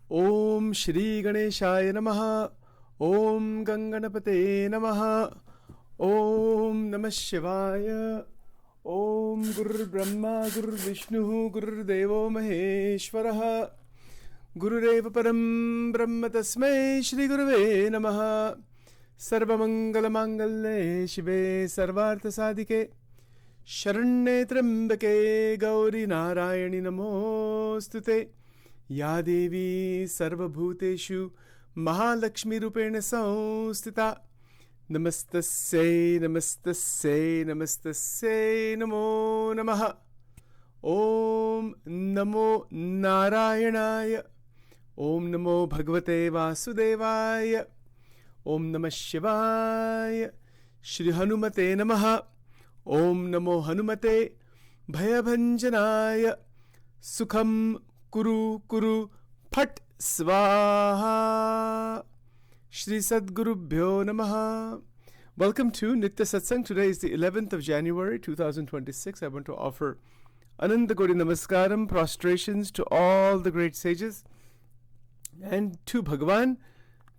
Om Shri Ganeshaya Namaha. Om Ganganapate Namaha. Om Namah Shivaya. Om Guru Brahma Guru Vishnu Guru Devo Maheshwaraha. Gurureva Param Brahma Tasmai Shri Guruve Namaha. Sarva Mangala Mangalle Shive Sarvartha Sadike Sharanye Trambake Gauri Narayani Namostute. Ya Devi Sarva Bhuteshu Mahalakshmi Rupena Samstita. Namastasya Namastasya Namastasya Namo Namaha. Om Namo Narayanaya. Om Namo Bhagavate Vasudevaya. Om Namah Shivaya. Shri Hanumate Namaha. Om Namo Hanumate Bhayabhanjanaya. Sukham Kuru Kuru Phat Svaha. Shri Sadgurubhyo Namaha. Welcome to Nitya Satsang. Today is the 11th of January 2026. I want to offer Ananda Koti Namaskaram, prostrations to all the great sages and to Bhagavan,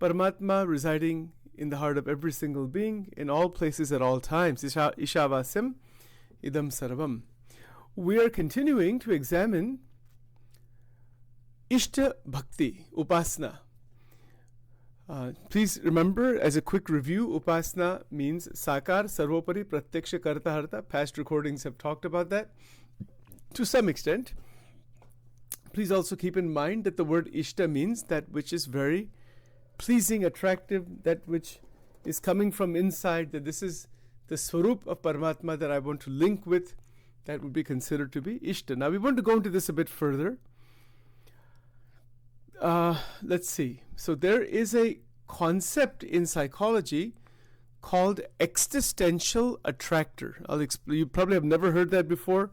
Paramatma residing in the heart of every single being, in all places at all times. Ishavasim Idam Sarvam. We are continuing to examine Ishta Bhakti, Upasana. Please remember, as a quick review, Upasana means Sakar, Sarvopari, Pratyaksha, Karta, Harta. Past recordings have talked about that to some extent. Please also keep in mind that the word Ishta means that which is very pleasing, attractive, that which is coming from inside, that this is the Swarup of Paramatma that I want to link with, that would be considered to be Ishta. Now we want to go into this a bit further. Let's see. So there is a concept in psychology called existential attractor. You probably have never heard that before,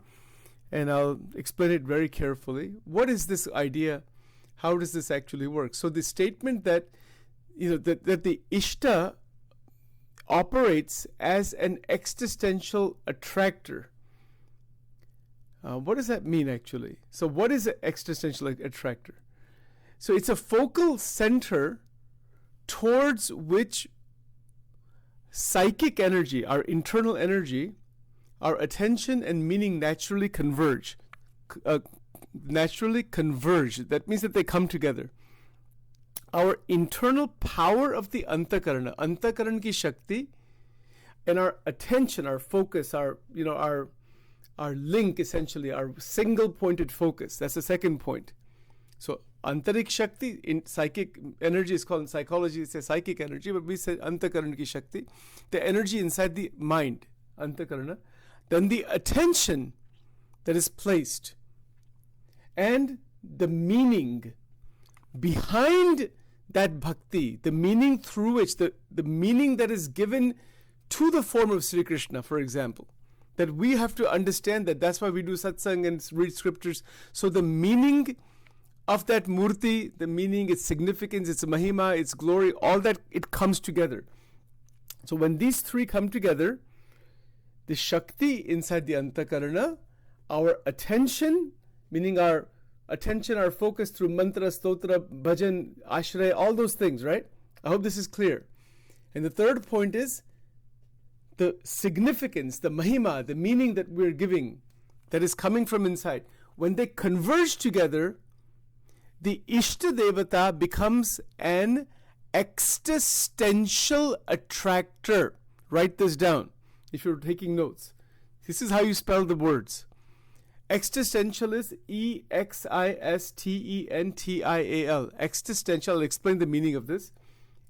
and I'll explain it very carefully. What is this idea? How does this actually work? So the statement that that the Ishta operates as an existential attractor. What does that mean actually? So what is an existential attractor? So it's a focal center towards which psychic energy, our internal energy, our attention and meaning naturally converge. That means that they come together. Our internal power of the Antakaran ki Shakti, and our attention, our focus, our link, essentially, our single pointed focus. That's the second point. So Antarik Shakti in psychic energy is called in psychology, it's a psychic energy, but we say Antakaran ki Shakti, the energy inside the mind, Antakarana. Then the attention that is placed and the meaning behind that bhakti, the meaning through which, the meaning that is given to the form of Sri Krishna, for example, that we have to understand that. That's why we do satsang and read scriptures. So the meaning of that murti, the meaning, its significance, its mahima, its glory, all that, it comes together. So when these three come together, the Shakti inside the Antakarana, our attention, meaning our attention, our focus through mantra, stotra, bhajan, ashray, all those things, right? I hope this is clear. And the third point is the significance, the mahima, the meaning that we're giving, that is coming from inside. When they converge together, the Ishta Devata becomes an existential attractor. Write this down if you're taking notes. This is how you spell the words. Existential is E-X-I-S-T-E-N-T-I-A-L. Existential. I'll explain the meaning of this.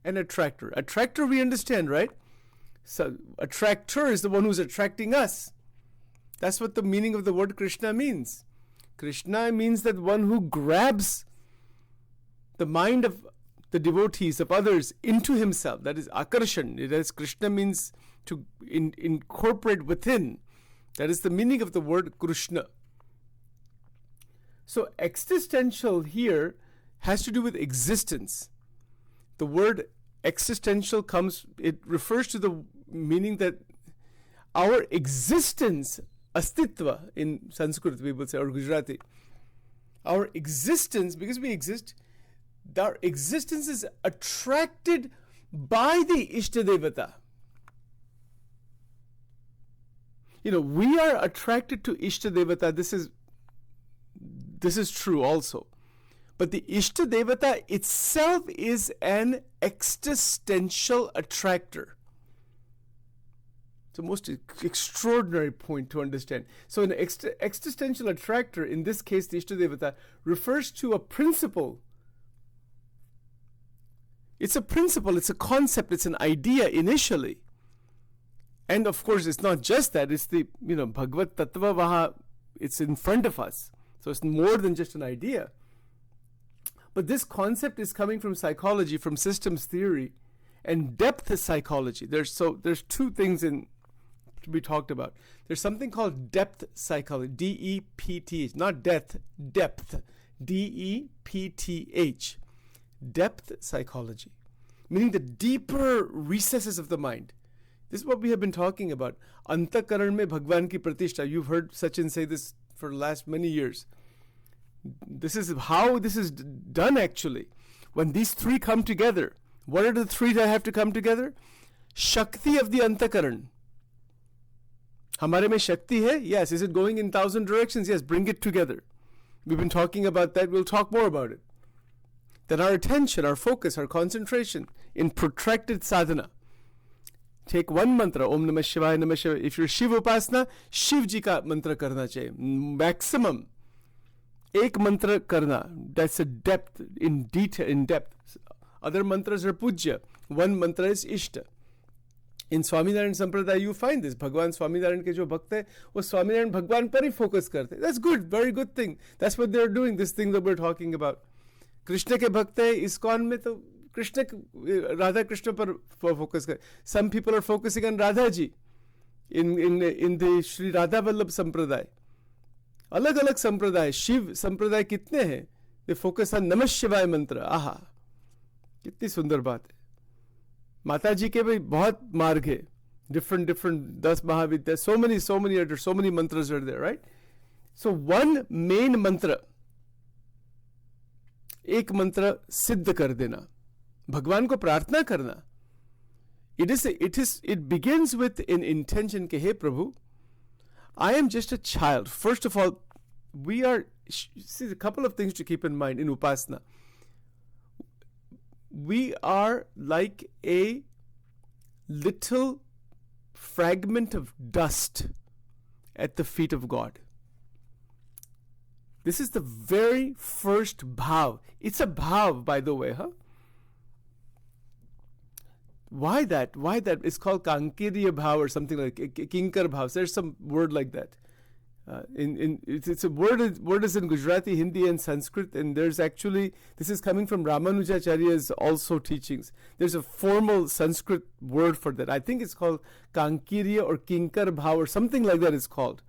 An attractor. Attractor we understand, right? So attractor is the one who's attracting us. That's what the meaning of the word Krishna means. Krishna means that one who grabs the mind of the devotees, of others, into himself. That is akarshan. It is, Krishna means to incorporate within. That is the meaning of the word Krishna. So existential here has to do with existence. The word existential it refers to the meaning that our existence, astitva in Sanskrit we would say, or Gujarati, our existence, because we exist, our existence is attracted by the Ishtadevata. We are attracted to Ishtadevata. This is true also. But the Ishtadevata itself is an existential attractor. It's the most extraordinary point to understand. So an existential attractor, in this case the Ishtadevata, refers to a principle. It's a principle, it's a concept, it's an idea initially. And of course it's not just that, it's the Bhagavad Tattva Vaha, it's in front of us. So it's more than just an idea. But this concept is coming from psychology, from systems theory, and depth psychology. There's two things to be talked about. There's something called depth psychology, D-E-P-T-H, not death, depth, D-E-P-T-H, depth psychology, meaning the deeper recesses of the mind. This is what we have been talking about. Antakaran mein Bhagwan ki pratishtha. You've heard Sachin say this for the last many years. This is how this is done actually. When these three come together, what are the three that have to come together? Shakti of the Antakaran. Hamare mein Shakti hai? Yes. Is it going in 1,000 directions? Yes. Bring it together. We've been talking about that. We'll talk more about it. Then our attention, our focus, our concentration in protracted sadhana. Take one mantra, Om Namah Shivaya, Namah Shivaya. If you're Shiv Upasana, Shiv Ji ka mantra karna chahiye. Maximum. Ek mantra karna. That's a depth, in detail, in depth. Other mantras are Pujya. One mantra is Ishta. In Swaminarayan Sampradaya, you find this. Bhagwan Swaminarayan ke jo bhakt hai, wo Swaminarayan Bhagwan par hi focus karte. That's good, very good thing. That's what they're doing, this thing that we're talking about. Krishna ke bhakt hai, ISKCON mein to Krishna, Radha Krishna par focus kar. Some people are focusing on Radha ji in the Shri Radha Vallabh Sampradaya. Alag-alag Sampradaya, Shiv Sampradaya kitne hain? They focus on Namah Shivaya mantra. Aha! कितनी सुंदर बात है. माता जी के भी बहुत मार्ग है. Different 10 Mahavidya. So many mantras are there, right? So one main mantra, एक मंत्र सिद्ध कर देना, भगवान को प्रार्थना करना. It begins with an intention के हे प्रभु, I am just a child. First of all, see a couple of things to keep in mind in Upasana. We are like a little fragment of dust at the feet of God. This is the very first bhav. It's a bhav, by the way, huh? Why that? It's called Kankiriya bhav or something like Kinkar bhav. There's some word like that. It's a word is in Gujarati, Hindi and Sanskrit, and there's actually, this is coming from Ramanujacharya's also teachings. There's a formal Sanskrit word for that. I think it's called Kankiriya or Kinkar bhav or something like that it's called.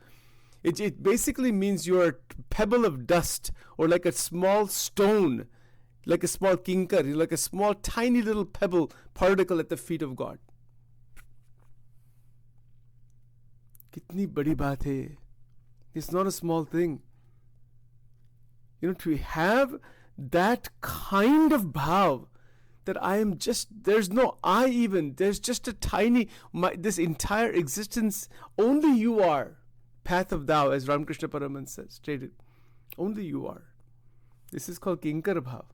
It basically means you're a pebble of dust or like a small stone, like a small kinkar, like a small tiny little pebble particle at the feet of God. Kitni badi baat hai. It's not a small thing. To have that kind of bhav that I am just, there's no I even, there's just a tiny, this entire existence, only you are. Path of thou, as Ramakrishna Paramahansa stated. Only you are. This is called Kinkar bhav.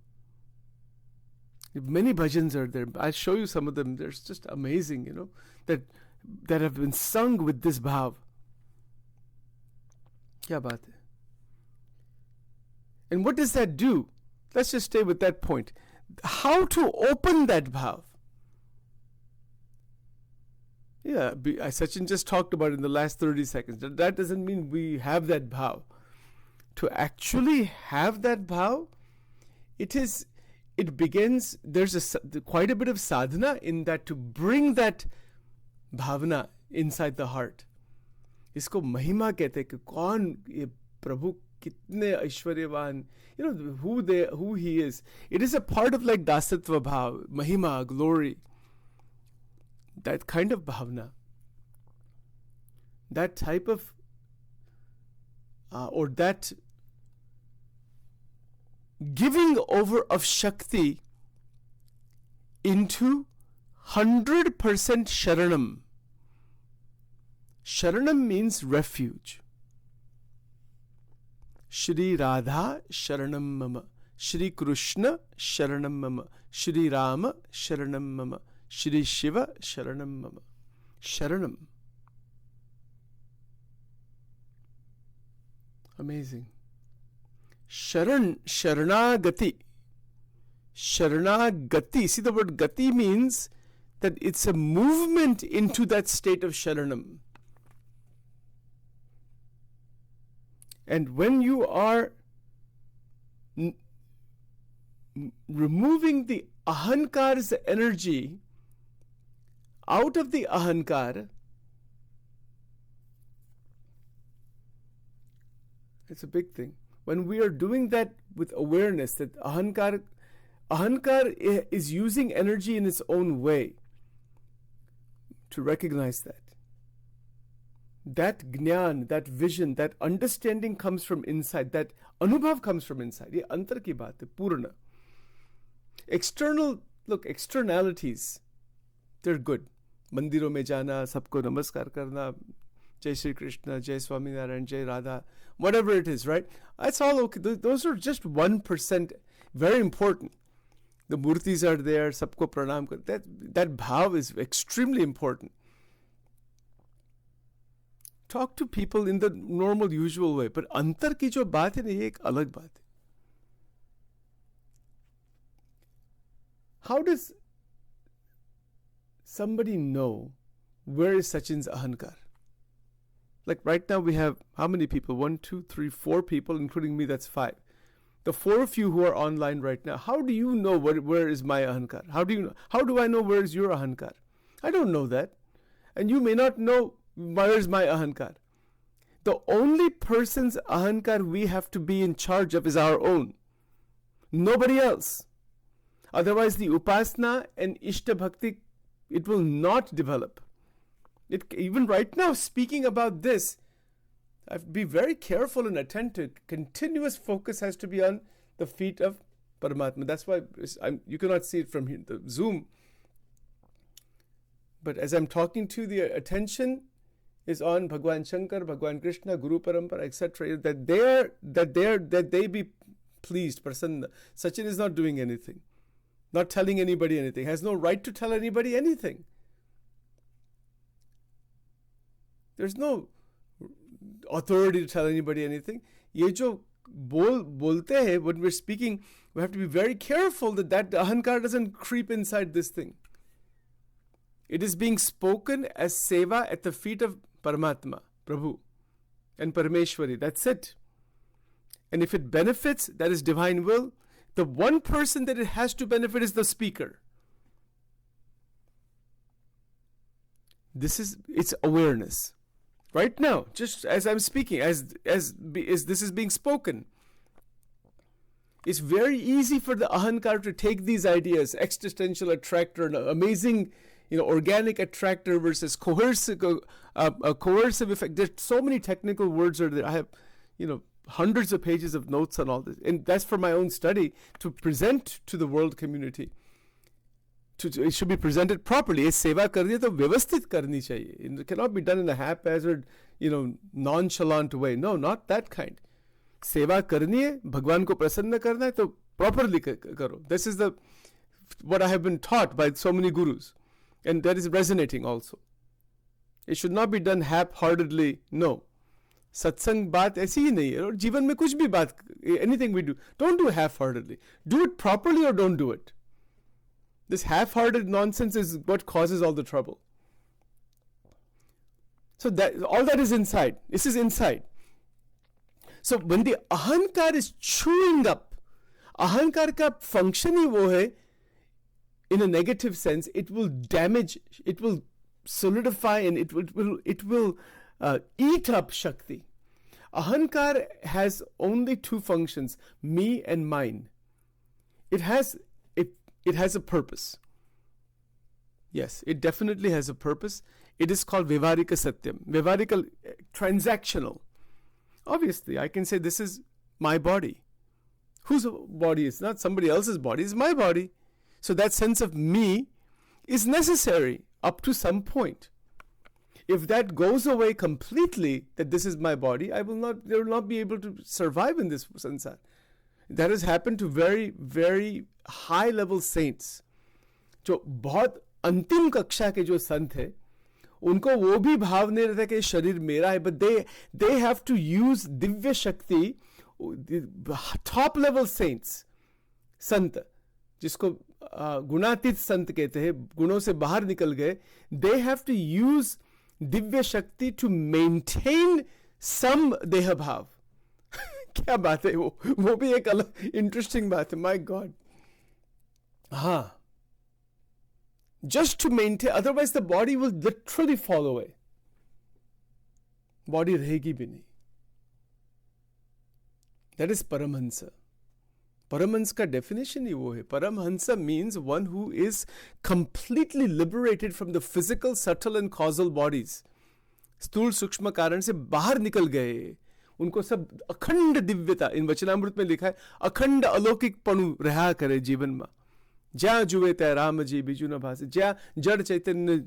Many bhajans are there. I'll show you some of them. They're just amazing, that have been sung with this bhav. Kya baat hai? And what does that do? Let's just stay with that point. How to open that bhav? Yeah, Sachin just talked about it in the last 30 seconds. That doesn't mean we have that bhav. To actually have that bhav, it begins, there's quite a bit of sadhana in that, to bring that bhavana inside the heart. इसको महिमा कहते हैं कि कौन ये प्रभु कितने ऐश्वर्यवान, who he is. It is a part of like dasatva bhav, mahima, glory. That kind of bhavna, that type of or that giving over of Shakti into 100% Sharanam. Sharanam means refuge. Shri Radha Sharanam Mama, Shri Krishna Sharanam Mama, Shri Rama Sharanam Mama, Shri Shiva Sharanam Mama. Sharanam. Amazing. Sharanagati. Sharanagati. See, the word gati means that it's a movement into that state of Sharanam. And when you are removing the ahankar's energy out of the ahankar, it's a big thing. When we are doing that with awareness that ahankar is using energy in its own way, to recognize that. That jnana, that vision, that understanding comes from inside. That anubhav comes from inside. Ye antar ki baat hai, purna. Externalities, they're good. Mandiro mein jana, sabko namaskar karna, Jai Shri Krishna, Jai Swami Narayan, Jai Radha, whatever it is, right? That's all okay. Those are just 1%, very important. The murtis are there, sabko pranam kar. That bhav is extremely important. Talk to people in the normal, usual way. But antar ki jo baat hai na, ye ek alag baat hai. How does somebody know where is Sachin's ahankar? Like right now we have how many people? 1, 2, 3, 4 people, including me, that's 5. The 4 of you who are online right now, how do you know where is my ahankar? How do you know? How do I know where is your ahankar? I don't know that. And you may not know where is my ahankar. The only person's ahankar we have to be in charge of is our own. Nobody else. Otherwise the upasana and ishta bhakti, it will not develop. Even right now, speaking about this, I have to be very careful and attentive. Continuous focus has to be on the feet of Paramatma. That's why you cannot see it from here, the Zoom. But as I'm talking to you, the attention is on Bhagwan Shankar, Bhagwan Krishna, Guru Parampara, etc. That they be pleased. Prasanna. Sachin is not doing anything, not telling anybody anything. Has no right to tell anybody anything. There's no authority to tell anybody anything. Ye jo bolte hai, when we're speaking, we have to be very careful that ahankar doesn't creep inside this thing. It is being spoken as seva at the feet of Paramatma, Prabhu, and Parameshwari. That's it. And if it benefits, that is divine will. The one person that it has to benefit is the speaker. It's awareness. Right now, just as I'm speaking, as this is being spoken, it's very easy for the ahankar to take these ideas, existential attractor, an amazing, organic attractor versus coercive effect. There's so many technical words are there. I have, hundreds of pages of notes on all this, and that's for my own study to present to the world community. It should be presented properly. Ye seva karni hai to vyavasthit karni chahiye. It cannot be done in a haphazard, nonchalant way. No, not that kind. Seva karni hai, Bhagwan ko prasanna karna hai to properly karo. This is what I have been taught by so many gurus, and that is resonating also. It should not be done half-heartedly. No. Satsang baat aisi hi nahi hai. Aur जीवन में कुछ भी बात, anything we do, don't do half-heartedly. Do it properly or don't do it. This half-hearted nonsense is what causes all the trouble. So all that is inside. This is inside. So when the ahankar is chewing up, ahankar ka function hi wo hai, in a negative sense, it will damage, it will solidify, and it will eat up Shakti. Ahankar has only 2 functions, me and mine. It has a purpose. Yes, it definitely has a purpose. It is called Vivarika Satyam. Vivarika, transactional. Obviously, I can say this is my body. Whose body? It's not somebody else's body, it's my body. So that sense of me is necessary up to some point. If that goes away completely, that this is my body, I will not be able to survive in this sansar. That has happened to very, very high level saints. जो बहुत अंतिम कक्षा के जो संत है, उनको वो भी भाव नहीं रहता कि शरीर मेरा है, but they have to use Divya शक्ति, top level saints, संत, जिसको गुणातीत संत कहते हैं, गुणों से बाहर निकल गए, they have to use Divya शक्ति to maintain some देह भाव. क्या बात है, वो भी एक अलग इंटरेस्टिंग बात है. My God. हाँ, just to maintain, otherwise the body will literally fall away. Body रहेगी भी नहीं. That is Paramhansa. Paramahansa का definition ही वो है. Paramhansa means one who is completely liberated from the physical, subtle and causal bodies. स्थूल सूक्ष्म कारण से बाहर निकल गए. उनको सब अखंड दिव्यता, इन वचनामृत में लिखा है, अखंड अलौकिकपणु रहा करे जीवन में. ज्या जुए तय राम जी बिजु न भासे, ज्या जड़ चैतन्य.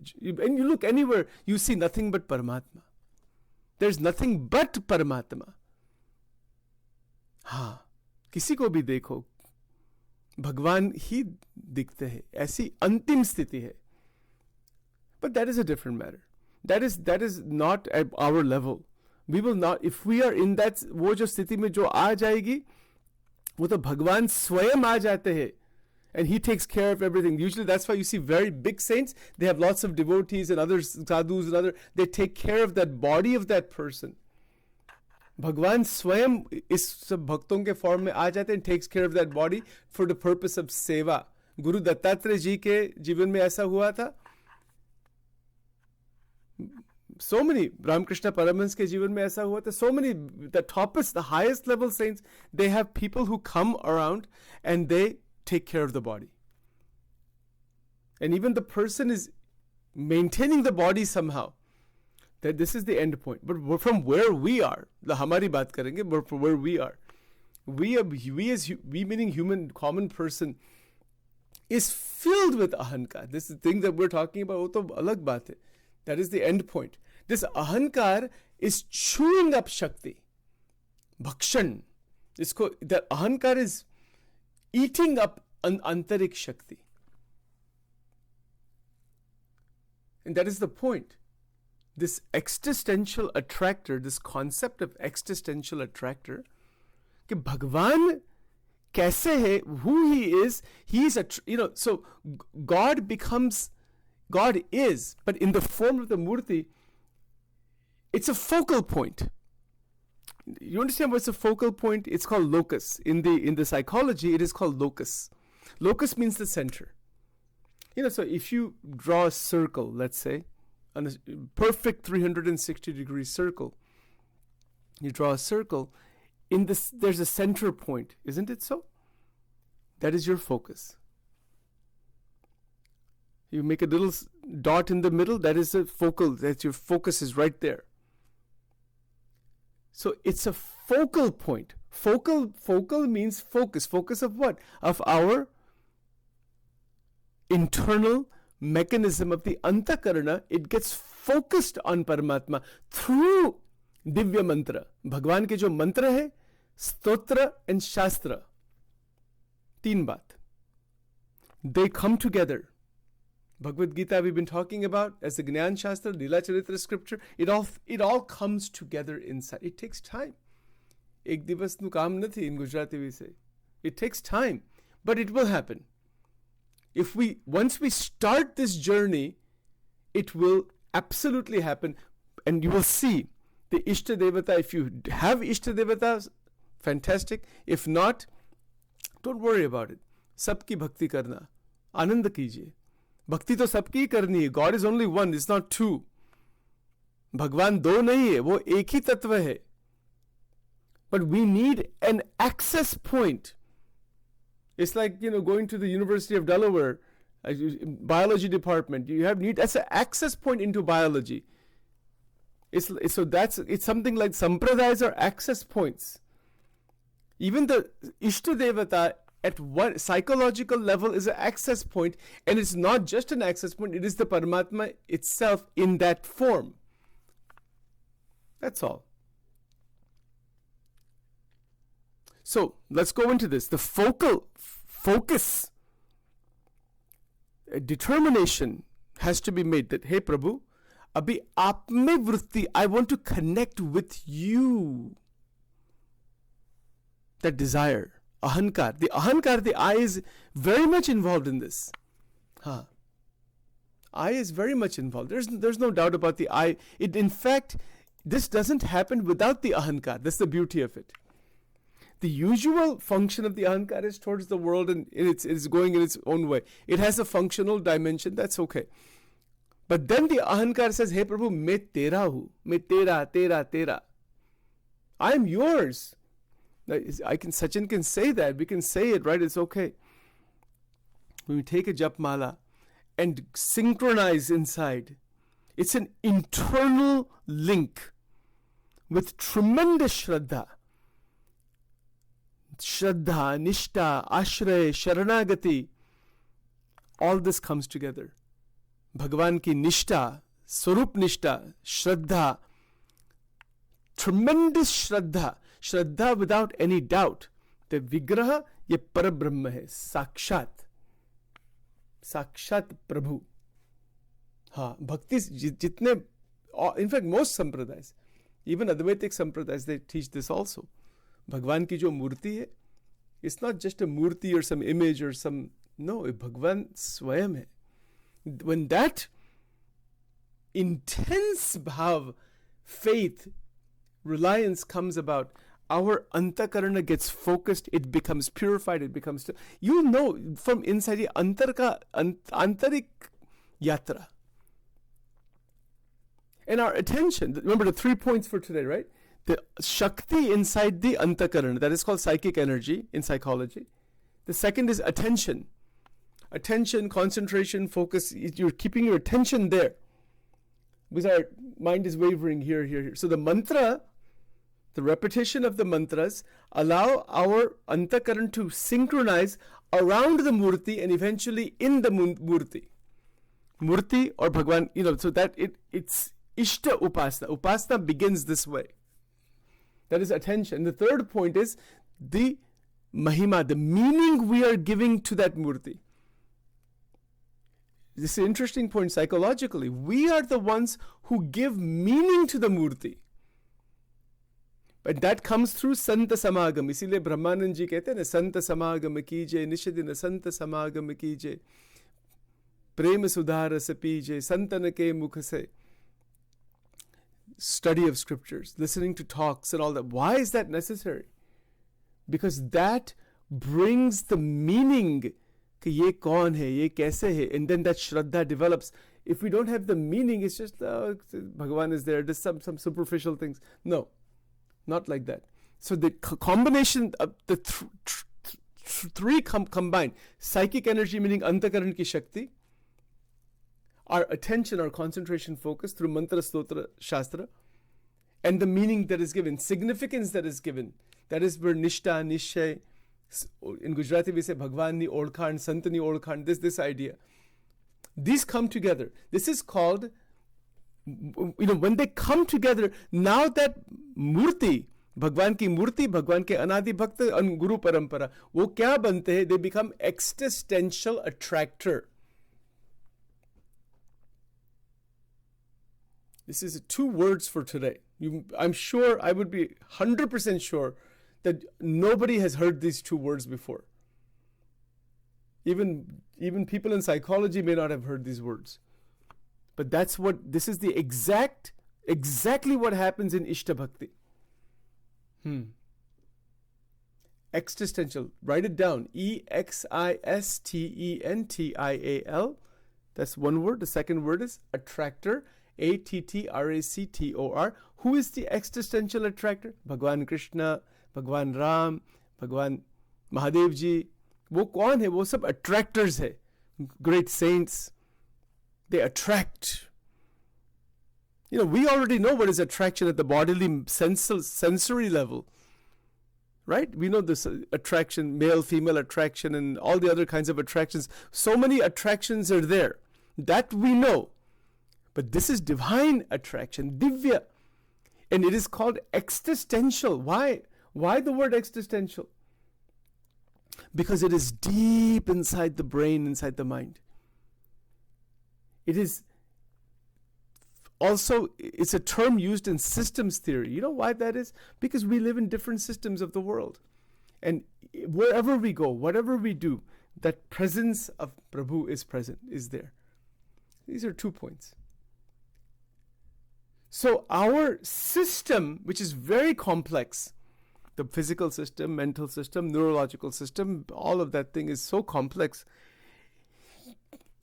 And you look anywhere, you see nothing but Paramatma. There's nothing but Paramatma. हाँ, किसी को भी देखो, भगवान ही दिखते हैं, ऐसी अंतिम स्थिति है. But that is a different matter. That is not at our level. We will not, if we are in that, वो जो स्थिति में जो आ जाएगी, वो तो भगवान स्वयं आ जाते हैं. And he takes care of everything. Usually that's why you see very big saints, they have lots of devotees and other sadhus and other, they take care of that body of that person. भगवान स्वयं इस सब भक्तों के form में आ जाते हैं and takes care of that body for the purpose of सेवा. गुरु दत्तात्रेय जी के जीवन में ऐसा हुआ था. So many, Ramakrishna Paramahansa के जीवन में ऐसा हुआ था. So many, the toppest, the highest level saints, they have people who come around and they take care of the body. And even the person is maintaining the body somehow. That this is the end point. But from where we are, the hamari baat karenge, but from where we are, we meaning human, common person, is filled with ahankar. This is the thing that we're talking about, wo to alag baat hai. That is the end point. This ahankar is chewing up shakti. Bhakshan. That ahankar is eating up an antarik shakti. And that is the point. This existential attractor, this concept of existential attractor, कि भगवान कैसे है, who he is, so God is, but in the form of the murti, it's a focal point. You understand what's a focal point? It's called locus. In the psychology, it is called locus. Locus means the center. So if you draw a circle, let's say, on a perfect 360-degree circle, you draw a circle, there's a center point, isn't it so? That is your focus. You make a little dot in the middle, that is a focal, that your focus is right there. So it's a focal point. Focal means focus. Focus of what? Of our internal mechanism of the antakarana. It gets focused on Paramatma through Divya Mantra. Bhagwan ke jo mantra hai, stotra and shastra. Teen baat. They come together. Bhagavad Gita we've been talking about as the Gnan Shastra, LEELA Charitra scripture, it all comes together inside. It takes time. Ek divas nu kaam nathi in Gujarati we say. It takes time, but it will happen. Once we start this journey, it will absolutely happen, and you will see the Ishta Devata. If you have Ishta Devatas, fantastic. If not, don't worry about it. Sabki bhakti karna. Anand kijiye. भक्ति तो सबकी करनी है. God is only one, it's not two. भगवान दो नहीं है, वो एक ही तत्व है. But we need an access point. It's like, going to the University of Delaware, biology department. That's an access point into biology. It's something like sampradayas are access points. Even the Ishta Devata at one psychological level is an access point, and it's not just an access point, it is the Paramatma itself in that form. That's all. So let's go into this. The focus, determination has to be made that, hey Prabhu, abhi aap mein vritti, I want to connect with you. That desire, ahankar. The ahankar, the I is very much involved in this. I is very much involved. There's no doubt about the I. In fact, this doesn't happen without the ahankar. That's the beauty of it. The usual function of the ahankar is towards the world, and it's going in its own way. It has a functional dimension, that's okay. But then the ahankar says, hey Prabhu, main tera hu. Main tera. I am yours. Sachin can say that. We can say it, right? It's okay. When we take a jap mala and synchronize inside, it's an internal link with tremendous Shraddha. Shraddha, Nishta, Ashray, Sharanagati. All this comes together. Bhagavan ki Nishta, Swarup Nishta, Shraddha, tremendous Shraddha. Shraddha without any doubt. The Vigraha, ye Parabrahma hai, Sakshat. Sakshat Prabhu. Bhakti, jitne, in fact, most sampradayas, even Advaitic sampradayas, they teach this also. Bhagwan ki jo murti hai, it's not just a murti or some image or some, no, Bhagwan swayam hai. When that intense bhav, faith, reliance comes about, our antakarana gets focused, it becomes purified, it becomes, you know from inside, ye antarik yatra. And our attention, remember the 3 points for today, right? The Shakti inside the antakarana, that is called psychic energy in psychology. The second is attention. Attention, concentration, focus, you're keeping your attention there. Because our mind is wavering here. So the mantra, the repetition of the mantras, allow our antakaran to synchronize around the murti and eventually in the murti. Murti or Bhagwan, so that it's Ishta Upasana. Upasana begins this way. That is attention. The third point is the Mahima, the meaning we are giving to that murti. This is an interesting point psychologically. We are the ones who give meaning to the murti. But that comes through Santa Samagam. इसीलिए ब्रह्मानंद जी कहते हैं ना, संत समागम कीजिए, निषदिन संत समागम कीजिए, प्रेम सुधार रस पीजिए, संतन के मुख से. Study of scriptures, listening to talks and all that. Why is that necessary? Because that brings the meaning. कि ये कौन है, ये कैसे है, and then that Shraddha develops. If we don't have the meaning, it's just Bhagavan is there, just some superficial things. No, not like that. So the combination of the three combined, psychic energy meaning antakaran ki shakti, our attention, our concentration focus through mantra, stotra, shastra, and the meaning that is given, significance that is given. That is where Nishta, Nishay, in Gujarati we say Bhagwan ni Olkhan, Sant ni Olkhan, this idea. These come together. This is called, when they come together, now that murti, Bhagwan ki murti, Bhagwan ke anadi bhakta and Guru Parampara, wo kya bante hai? They become existential attractor. This is 2 words for today. I'm sure, I would be 100% sure that nobody has heard these 2 words before. Even people in psychology may not have heard these words. But this is the exactly what happens in Ishta Bhakti. Existential. Write it down. EXISTENTIAL. That's one word. The second word is attractor. ATTRACTOR. Who is the existential attractor? Bhagwan Krishna, Bhagwan Ram, Bhagwan Mahadev Ji. वो कौन है? वो सब attractors है. Great saints. They attract. We already know what is attraction at the bodily sensory level. Right? We know this attraction, male, female attraction, and all the other kinds of attractions. So many attractions are there. That we know. But this is divine attraction, divya. And it is called existential. Why? Why the word existential? Because it is deep inside the brain, inside the mind. It is also, it's a term used in systems theory. You know why that is? Because we live in different systems of the world. And wherever we go, whatever we do, that presence of Prabhu is present, is there. These are 2 points. So our system, which is very complex, the physical system, mental system, neurological system, all of that thing is so complex.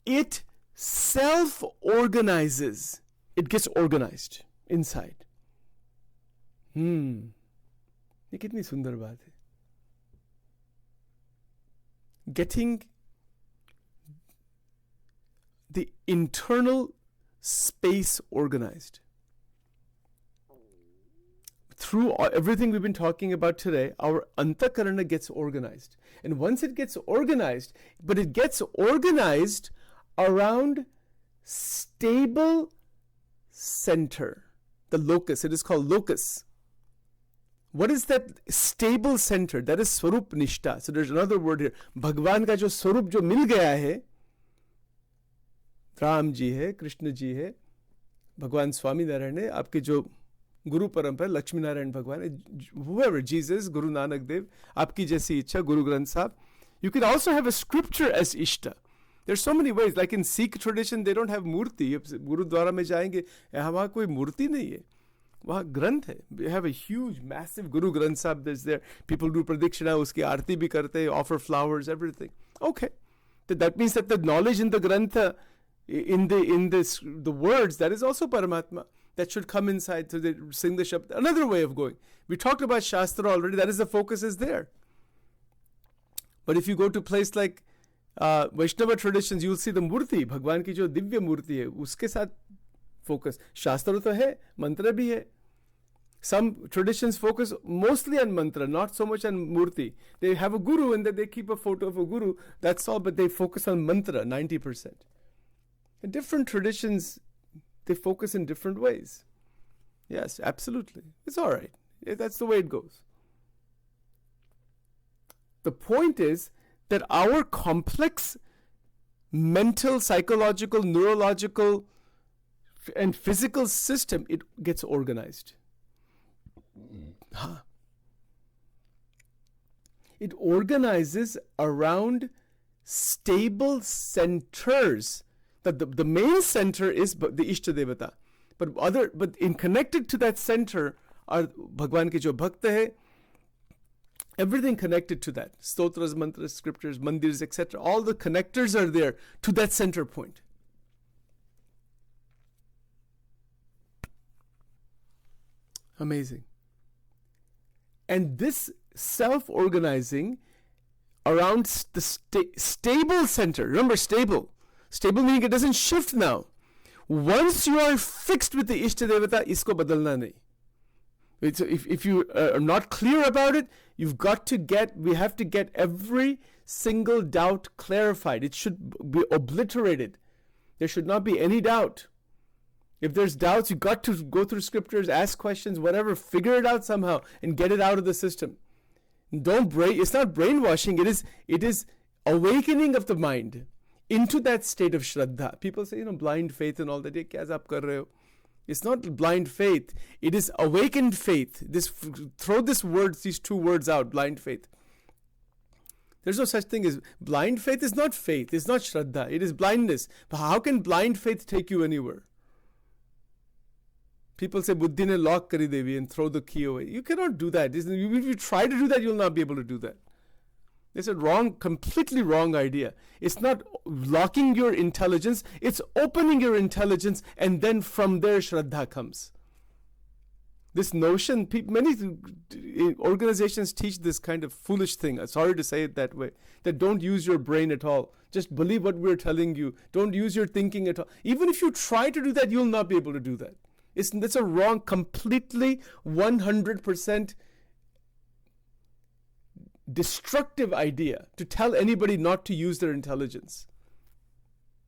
It self-organizes. It gets organized inside. ये कितनी सुंदर बात है. Getting the internal space organized. Through everything we've been talking about today, our antakarana gets organized. And once it gets organized, but it gets organized around stable center, the locus. It is called locus. What is that stable center? That is Swarup Nishta. So there's another word here. Bhagwan ka jo Swarup jo mil gaya hai, Ram ji hai, Krishna ji hai, Bhagwan Swami Narayan hai, aapke jo Guru Parampara, Lakshmi Narayan Bhagwan, whoever, Jesus, Guru Nanak Dev, aapki jaisi ichha, Guru Granth Sahib. You can also have a scripture as Ishta. There's so many ways. Like in Sikh tradition, they don't have murti. Gurudwara mein jayenge, wahan koi murti nahi hai. Wahan granth hai. We have a huge, massive Guru Granth Sahib that's there. People do pradikshina, uski Aarti bhi karte, offer flowers, everything. Okay. That means that the knowledge in the Grantha, in the words, that is also Paramatma. That should come inside, so they sing the Shabd. Another way of going. We talked about Shastra already. That is the focus is there. But if you go to a place like Vaishnava traditions, you will see the murti, Bhagwan ki jo divya murti hai, uske saath focus. Shastra to hai, mantra bhi hai. Some traditions focus mostly on mantra, not so much on murti. They have a guru and then they keep a photo of a guru. That's all, but they focus on mantra 90%. In different traditions, they focus in different ways. Yes, absolutely. It's all right. That's the way it goes. The point is that our complex mental, psychological, neurological, and physical system, it gets organized. It organizes around stable centers. That the main center is the Ishta Devata. But in connected to that center are Bhagwan ke jo bhakt hai, everything connected to that. Stotras, mantras, scriptures, mandirs, etc. All the connectors are there to that center point. Amazing. And this self-organizing around the stable center. Remember, stable. Stable meaning it doesn't shift now. Once you are fixed with the Ishta Devata, isko badalna nahi. If you are not clear about it, we have to get every single doubt clarified. It should be obliterated. There should not be any doubt. If there's doubts, you've got to go through scriptures, ask questions, whatever, figure it out somehow and get it out of the system. It's not brainwashing, it is awakening of the mind into that state of Shraddha. People say, blind faith and all that. Kya aap kar rahe ho? It's not blind faith. It is awakened faith. Throw these two words out, blind faith. There's no such thing as blind faith. Is not faith. It's not Shraddha. It is blindness. But how can blind faith take you anywhere? People say, Buddhi ne lock kari devi and throw the key away. You cannot do that. If you try to do that, you'll not be able to do that. It's a completely wrong idea. It's not locking your intelligence, it's opening your intelligence, and then from there Shraddha comes. This notion, many organizations teach this kind of foolish thing. Sorry to say it that way. That don't use your brain at all. Just believe what we're telling you. Don't use your thinking at all. Even if you try to do that, you'll not be able to do that. That's a wrong, completely 100% destructive idea to tell anybody not to use their intelligence.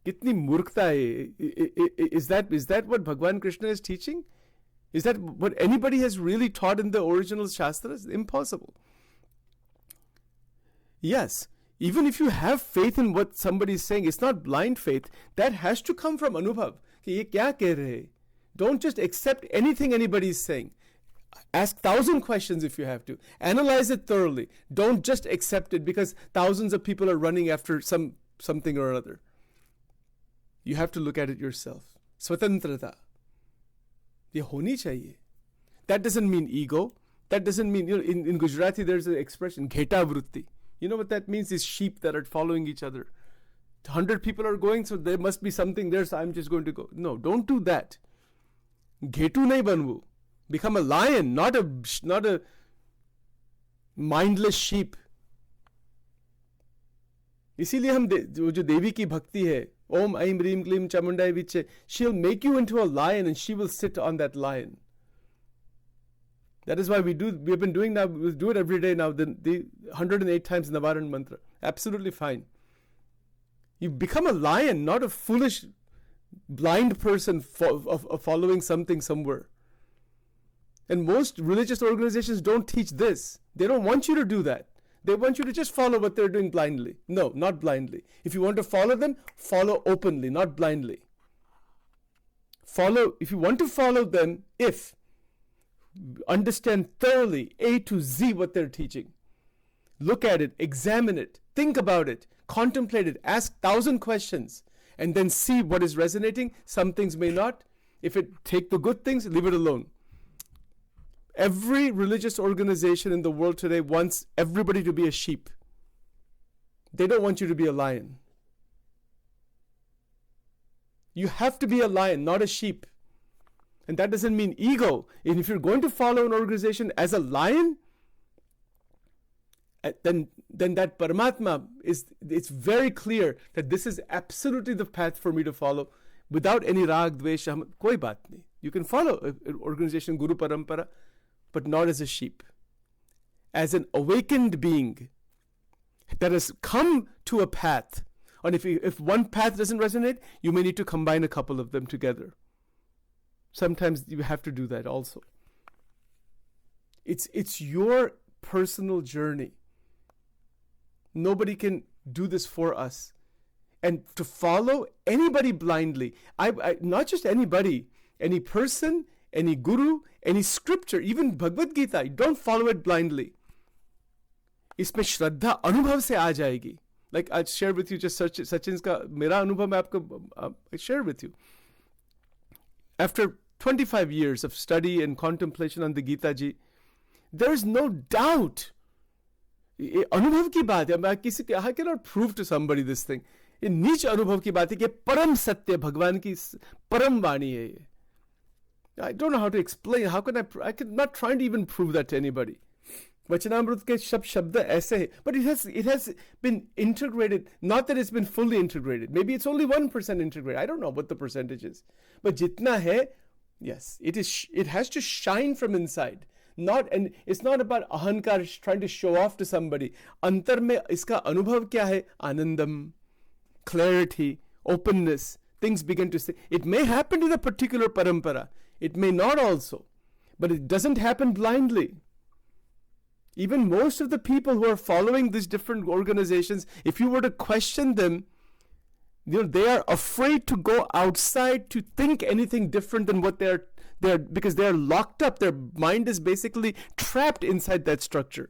Kitni murkhta hai. Is that what Bhagwan Krishna is teaching? Is that what anybody has really taught in the original Shastras? Impossible. Yes, even if you have faith in what somebody is saying, it's not blind faith. That has to come from Anubhav. Ki ye kya keh rahe? Don't just accept anything anybody is saying. Ask 1,000 questions if you have to. Analyze it thoroughly. Don't just accept it because thousands of people are running after something or other. You have to look at it yourself. Swatantrata. Ye honi chahiye. That doesn't mean ego. That doesn't mean, in Gujarati there's an expression, gheta vritti. You know what that means? These sheep that are following each other. 100 people are going, so there must be something there, so I'm just going to go. No, don't do that. Ghetu nahi banvu. Become a lion, not a mindless sheep. इसीलिए हम जो देवी की भक्ति है, Om Aim Reem Gleem Chamundai Viche, she'll make you into a lion and she will sit on that lion. That is why we've been doing now, we do it every day now, the 108 times Navaran Mantra. Absolutely fine. You become a lion, not a foolish, blind person following something somewhere. And most religious organizations don't teach this. They don't want you to do that. They want you to just follow what they're doing blindly. No, not blindly. If you want to follow them, follow openly, not blindly. If you want to follow them, understand thoroughly A to Z what they're teaching. Look at it, examine it, think about it, contemplate it, ask 1,000 questions, and then see what is resonating. Some things may not. Take the good things, leave it alone. Every religious organization in the world today wants everybody to be a sheep. They don't want you to be a lion. You have to be a lion, not a sheep. And that doesn't mean ego. And if you're going to follow an organization as a lion, then that Paramatma it's very clear that this is absolutely the path for me to follow without any rag, dvesh, koi baat nahi. You can follow an organization, Guru Parampara, but not as a sheep. As an awakened being that has come to a path. And if one path doesn't resonate, you may need to combine a couple of them together. Sometimes you have to do that also. It's your personal journey. Nobody can do this for us. And to follow anybody blindly, not just anybody, any person, any guru, any scripture, even Bhagavad Gita, don't follow it blindly. इसमें श्रद्धा अनुभव से आ जाएगी. Like I share with you just Sachin's का मेरा अनुभव मैं आपको share with you. After 25 years of study and contemplation on the Gita ji, there is no doubt. अनुभव की बात है. I cannot prove to somebody this thing. ये नीच अनुभव की बात है कि परम सत्य भगवान की परम वाणी है ये. I don't know how to explain. How can I could not trying to even prove that to anybody. Vachanamrut ke shabd aise hai. But it has been integrated. Not that it's been fully integrated. Maybe it's only 1% integrated. I don't know what the percentage is. But jitna hai, yes, it has to shine from inside. And it's not about ahankar trying to show off to somebody. Antar mein iska anubhav kya hai? Anandam, clarity, openness. Things begin to say. It may happen to the particular parampara. It may not also. But it doesn't happen blindly. Even most of the people who are following these different organizations, if you were to question them, they are afraid to go outside to think anything different than what they're because they are locked up. Their mind is basically trapped inside that structure.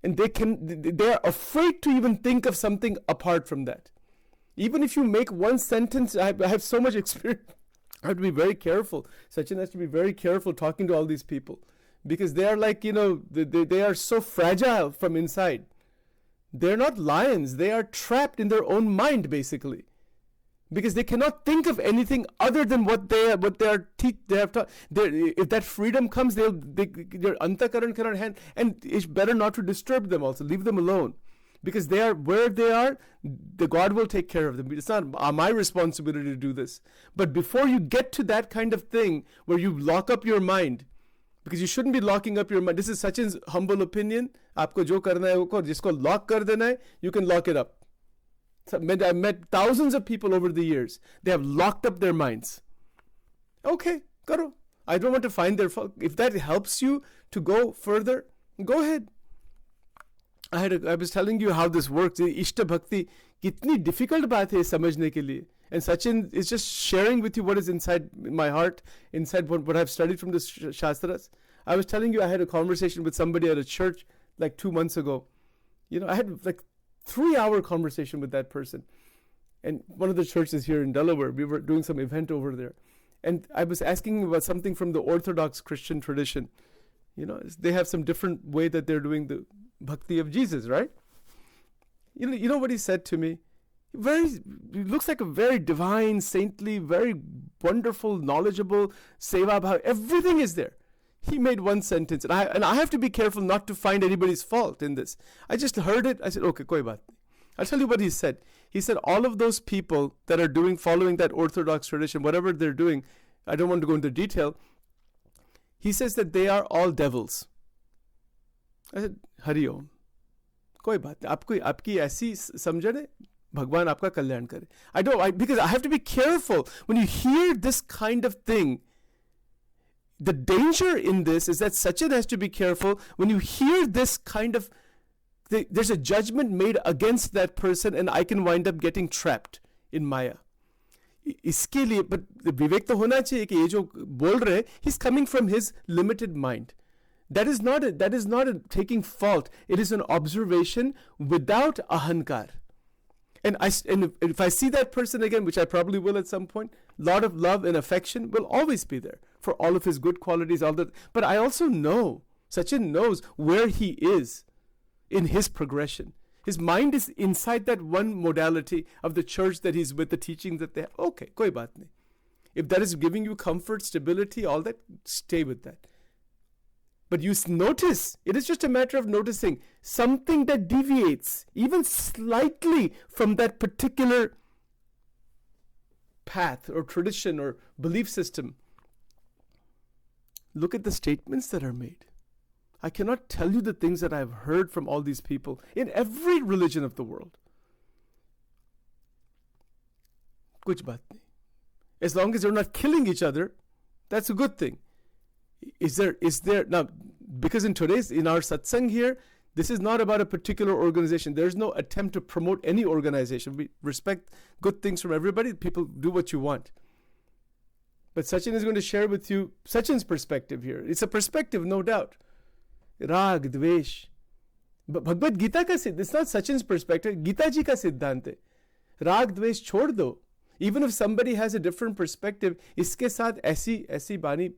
And they are afraid to even think of something apart from that. Even if you make one sentence, I have so much experience. I have to be very careful. Sachin has to be very careful talking to all these people. Because they are like, they are so fragile from inside. They're not lions. They are trapped in their own mind, basically. Because they cannot think of anything other than what they have taught. If that freedom comes, their antakaran cannot handle. And it's better not to disturb them also. Leave them alone. Because they are where they are, the God will take care of them. It's not my responsibility to do this. But before you get to that kind of thing where you lock up your mind, Because you shouldn't be locking up your mind. This is Sachin's humble opinion. आपको जो करना है वो करो, जिसको lock कर देना है, you can lock it up. So I've met thousands of people over the years. They have locked up their minds. Okay, karo. I don't want to find their fault. If that helps you to go further, go ahead. I was telling you how this works. Ishta Bhakti, kitni difficult baat hai samajhne ke liye. And Sachin is just sharing with you what is inside my heart, inside what I've studied from the Shastras. I was telling you I had a conversation with somebody at a church like 2 months ago. I had like 3-hour conversation with that person. And one of the churches here in Delaware, we were doing some event over there. And I was asking him about something from the Orthodox Christian tradition. They have some different way that they're doing the bhakti of Jesus, right? You know what he said to me? He looks like a very divine, saintly, very wonderful, knowledgeable, seva bhav. Everything is there. He made one sentence, and I have to be careful not to find anybody's fault in this. I just heard it. I said, okay, koi baat nahi. I'll tell you what he said. He said, all of those people that are following that Orthodox tradition, whatever they're doing, I don't want to go into detail. He says that they are all devils. I said, Hari Om. Koi baat nahi. Aapki aisi samjhane, Bhagwan aapka kalyan kare. Because I have to be careful. When you hear this kind of thing, the danger in this is that Sachin has to be careful. When you hear this kind of, there's a judgment made against that person, and I can wind up getting trapped in Maya. इसके लिए, but विवेक तो होना चाहिए कि ये जो बोल रहे, he's coming from his limited mind. That is not a taking fault. It is an observation without ahankar. And if I see that person again, which I probably will at some point, a lot of love and affection will always be there for all of his good qualities, all that. But I also know, Sachin knows where he is in his progression. His mind is inside that one modality of the church that he's with, the teaching that they have. Okay, koi baat nahi. If that is giving you comfort, stability, all that, stay with that. But you notice, it is just a matter of noticing something that deviates even slightly from that particular path or tradition or belief system. Look at the statements that are made. I cannot tell you the things that I've heard from all these people in every religion of the world. Kuch baat nahi. As long as they're not killing each other, that's a good thing. Is there now, because in our satsang here, this is not about a particular organization. There's no attempt to promote any organization. We respect good things from everybody. People do what you want. But Sachin is going to share with you Sachin's perspective here. It's a perspective, no doubt. Rag, dvesh. But Bhagavad Gita ka siddhant, it's not Sachin's perspective. Gita ji ka siddhant hai. Rag, dvesh chhod do. Even if somebody has a different perspective, iske saath aisi bani.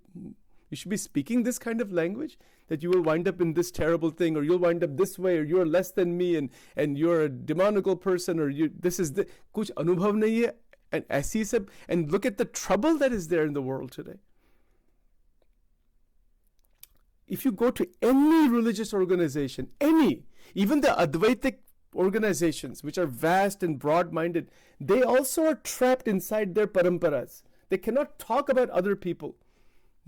You should be speaking this kind of language, that you will wind up in this terrible thing, or you'll wind up this way, or you're less than me, and you're a demonical person, or this is the kuch anubhav nahi hai, and aisi sab, and look at the trouble that is there in the world today. If you go to any religious organization, even the Advaitic organizations, which are vast and broad-minded, they also are trapped inside their paramparas. They cannot talk about other people.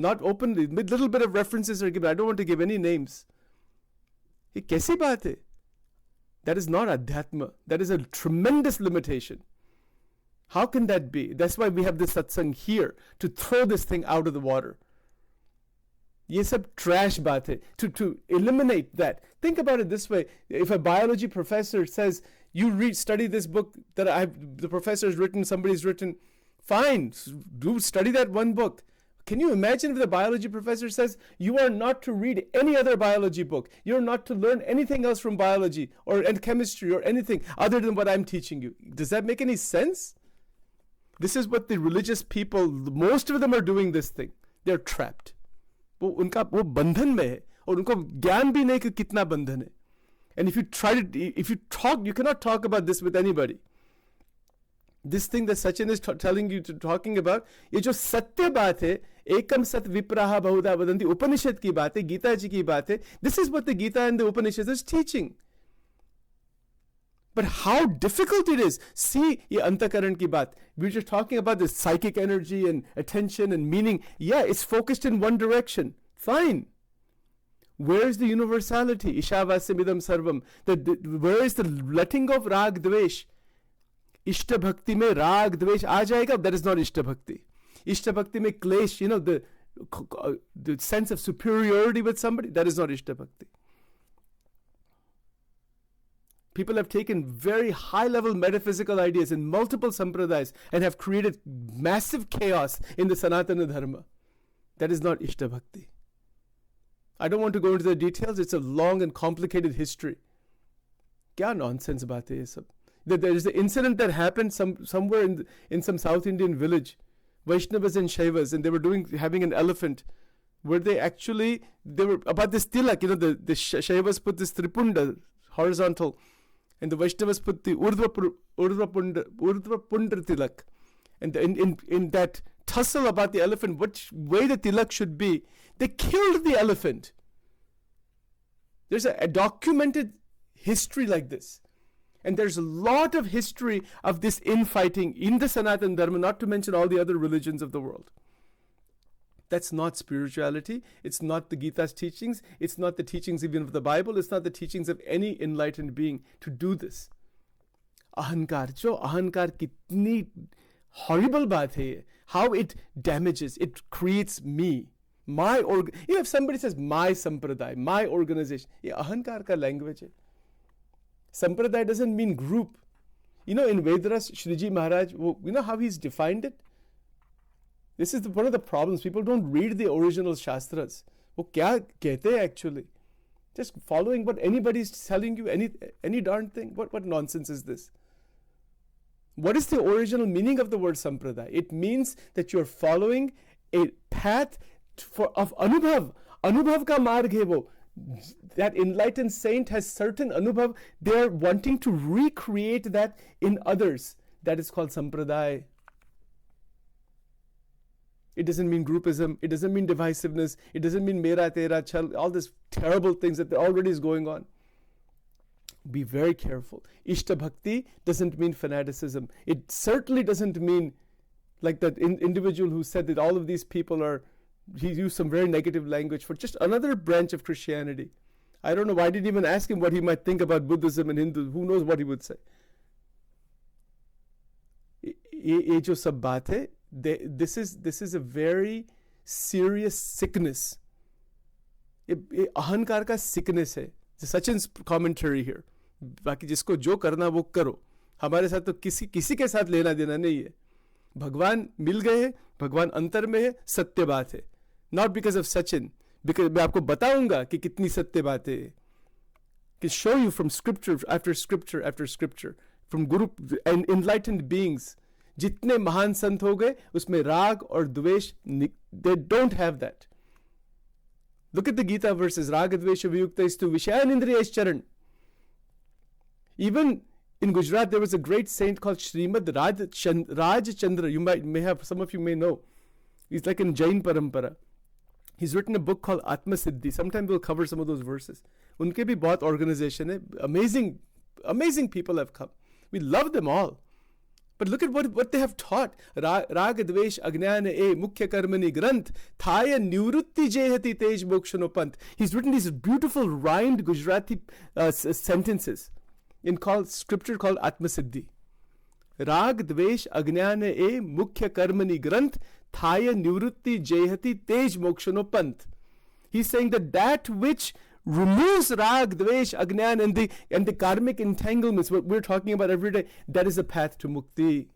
Not openly, with little bit of references are given. I don't want to give any names. Ye kaisi baat hai? That is not adhyatma. That is a tremendous limitation. How can that be? That's why we have this satsang here, to throw this thing out of the water. Ye sab trash baat hai. To eliminate that. Think about it this way. If a biology professor says, you study this book that the professor has written, somebody's written, fine, do study that one book. Can you imagine if the biology professor says, you are not to read any other biology book. You're not to learn anything else from biology and chemistry or anything other than what I'm teaching you. Does that make any sense? This is what the religious people, most of them are doing this thing. They're trapped. वो बंधन में है और उनको ज्ञान भी नहीं कि कितना बंधन है. And if you talk, you cannot talk about this with anybody. This thing that Sachin is talking about, ये जो सत्य बात है, एकम सत विप्राहा बहुधा वदन्ति, उपनिषद की बात है, गीता जी की बात है. This is what the Gita and the Upanishads is teaching. But how difficult it is. See, ये अंतःकरण की बात. We're just talking about the psychic energy and attention and meaning. Yeah, it's focused in one direction. Fine. Where is the universality? Ishavasimidam sarvam. Where is the letting of rag dvesh? Ishta bhakti mein rag dvesh aa jayega. That is not Ishta bhakti. Ishta bhakti mein klesh, the sense of superiority with somebody, that is not Ishta bhakti. People have taken very high-level metaphysical ideas in multiple sampradayas and have created massive chaos in the Sanatana Dharma. That is not Ishta bhakti. I don't want to go into the details. It's a long and complicated history. Kya nonsense baat hai ye sab. There is an incident that happened somewhere in some South Indian village. Vaishnavas and Shaivas, and they were having an elephant, where they were about this tilak. The Shaivas put this tripunda, horizontal, and the Vaishnavas put the urdhva pundra tilak. And in that tussle about the elephant, which way the tilak should be, they killed the elephant. There's a documented history like this. And there's a lot of history of this infighting in the Sanatana Dharma, not to mention all the other religions of the world. That's not spirituality. It's not the Gita's teachings. It's not the teachings even of the Bible. It's not the teachings of any enlightened being to do this. Ahankar, ahankar kitni horrible baat hai. How it damages, it creates me. If somebody says my sampradaya, my organization, ye ahankar ka language hai. Sampradaya doesn't mean group. In Vedas, Shriji Maharaj, how he's defined it? This is one of the problems. People don't read the original Shastras. Wo kya kehte hai actually? Just following what anybody's telling you, any darn thing. What nonsense is this? What is the original meaning of the word Sampradaya? It means that you're following a path of Anubhav. Anubhav ka marg hai wo. That enlightened saint has certain anubhav. They're wanting to recreate that in others. That is called sampradaya. It doesn't mean groupism. It doesn't mean divisiveness. It doesn't mean mera, tera, chal, all these terrible things that already is going on. Be very careful. Ishta bhakti doesn't mean fanaticism. It certainly doesn't mean like that individual who said that all of these people are. He used some very negative language for just another branch of Christianity. I don't know why I didn't even ask him what he might think about Buddhism and Hindu. Who knows what he would say? Ye jo sab baat hai, this is a very serious sickness. Ahankar ka sickness hai. Sachin's commentary here. बाकी जिसको जो करना वो करो. हमारे साथ तो किसी के साथ लेना देना नहीं है. भगवान मिल गए हैं, भगवान अंतर में है, सत्य बात है. Not because of Sachin, because मैं आपको बताऊंगा कि कितनी सत्य बातें हैं. Can show you from scripture after scripture after scripture, from Guru and enlightened beings. जितने महान संत हो गए, उसमें राग और द्वेष, they don't have that. Look at the Gita verses. Raga dvesha viyuktaistu vishayan indriyaschcharan. Even in Gujarat, there was a great saint called Srimad Raj Chandra. May have, some of you may know. He's like in Jain Parampara. He's written a book called Atma Siddhi. Sometimes we'll cover some of those verses. Unke bhi bahut organization hai. Amazing people have come. We love them all. But look at what they have taught. Raga dvesh agnana e mukhya karmani granth thaya nivrutti jehati tej mokshano pant. He's written these beautiful rhymed Gujarati sentences in scripture called Atma Siddhi. Rag dvesh agnana e mukhya karmani granth thaya nivrutti jehati tej mokshano pant. He's saying that which removes rag, dvesh, agnan and the karmic entanglements, what we're talking about every day, that is a path to mukti.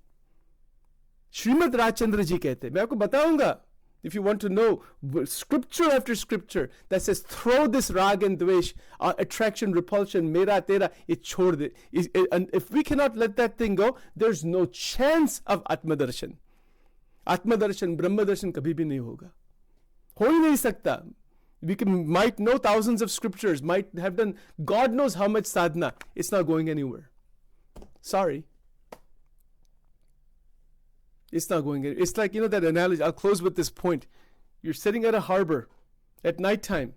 Srimad Rajchandra ji kehte, मैं आपको बताऊंगा, if you want to know, scripture after scripture that says throw this rag and dvesh, attraction, repulsion, mera, tera, it chhod de. And if we cannot let that thing go, there's no chance of Atma Darshan. Atma Darshan, Brahma Darshan kabhi bhi nahi hoga. Ho hi nahi sakta. Might know thousands of scriptures, might have done God knows how much sadhana. It's not going anywhere. Sorry. It's not going anywhere. It's like, that analogy. I'll close with this point. You're sitting at a harbor at nighttime.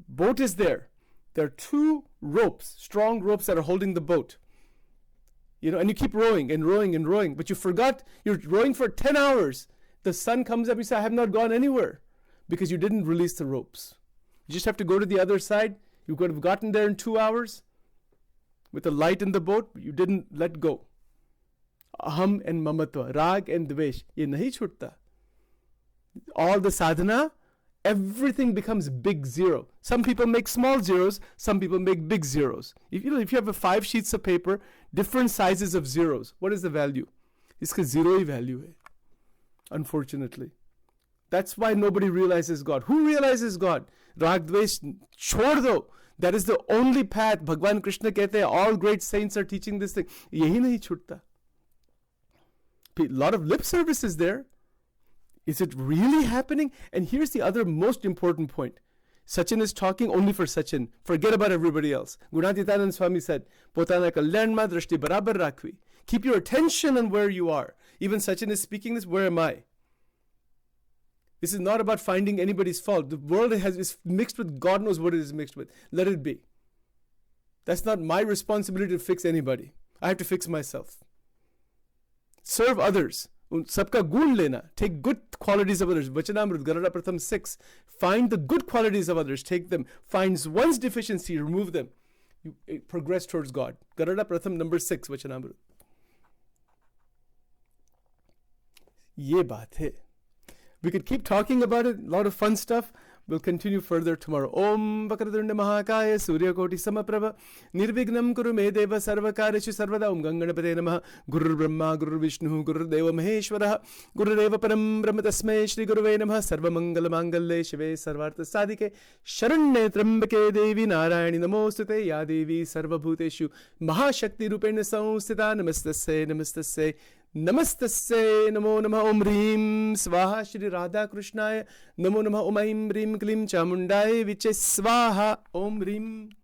Boat is there. There are two ropes, strong ropes that are holding the boat. And you keep rowing and rowing and rowing, but you forgot you're rowing for 10 hours. The sun comes up, you say, I have not gone anywhere. because you didn't release the ropes. You just have to go to the other side. You could have gotten there in 2 hours with a light in the boat. You didn't let go. Aham and mamatva, rag and dvesh, ye nahi chhutta. All the sadhana, everything becomes big zero. Some people make small zeros, some people make big zeros. If you have 5 sheets of paper, different sizes of zeros, what is the value? Iska zero hi value hai, unfortunately. That's why nobody realizes God. Who realizes God? Rag dvesh chhod do. That is the only path. Bhagwan Krishna kehte hai, all great saints are teaching this thing. Yehi nahi chhutta. A lot of lip service is there. Is it really happening? And here's the other most important point. Sachin is talking only for Sachin. Forget about everybody else. Gunatitanand Swami said, Potana kalyanma drashti barabar rakhi. Keep your attention on where you are. Even Sachin is speaking this, where am I? This is not about finding anybody's fault. The world is mixed with, God knows what it is mixed with. Let it be. That's not my responsibility to fix anybody. I have to fix myself. Serve others. Sabka gun lena. Take good qualities of others. Vachanamrut, Garada Pratham 6. Find the good qualities of others. Take them. Finds one's deficiency. Remove them. You progress towards God. Garada Pratham number 6. Vachanamrut. Ye baat hai. We could keep talking about it. A lot of fun stuff. We'll continue further tomorrow. Om Vakradurna Mahakaya Surya Koti Samaprabha Nirvignam Kuru Medeva Sarvakarishu Sarvada Om Ganganapate Namaha Guru Brahma Guru Vishnu Guru Deva Maheshwaraha Guru Deva Param Brahma Tasmai Shri Guruve Namaha Sarva Mangala Mangalle Shive Sarvartha Sadike Sharanye Trambake Devi Narayani Namostute Ya Devi Sarva Bhuteshu Mahashakti Rupena Samstita Namastasya Namastasya Namastasya Namo Namah Om Hrim Swaha Shri Radha Krishnaya Namo Namah Om Aim Hrim Klim Chamundaya Viche Swaha Om Hrim.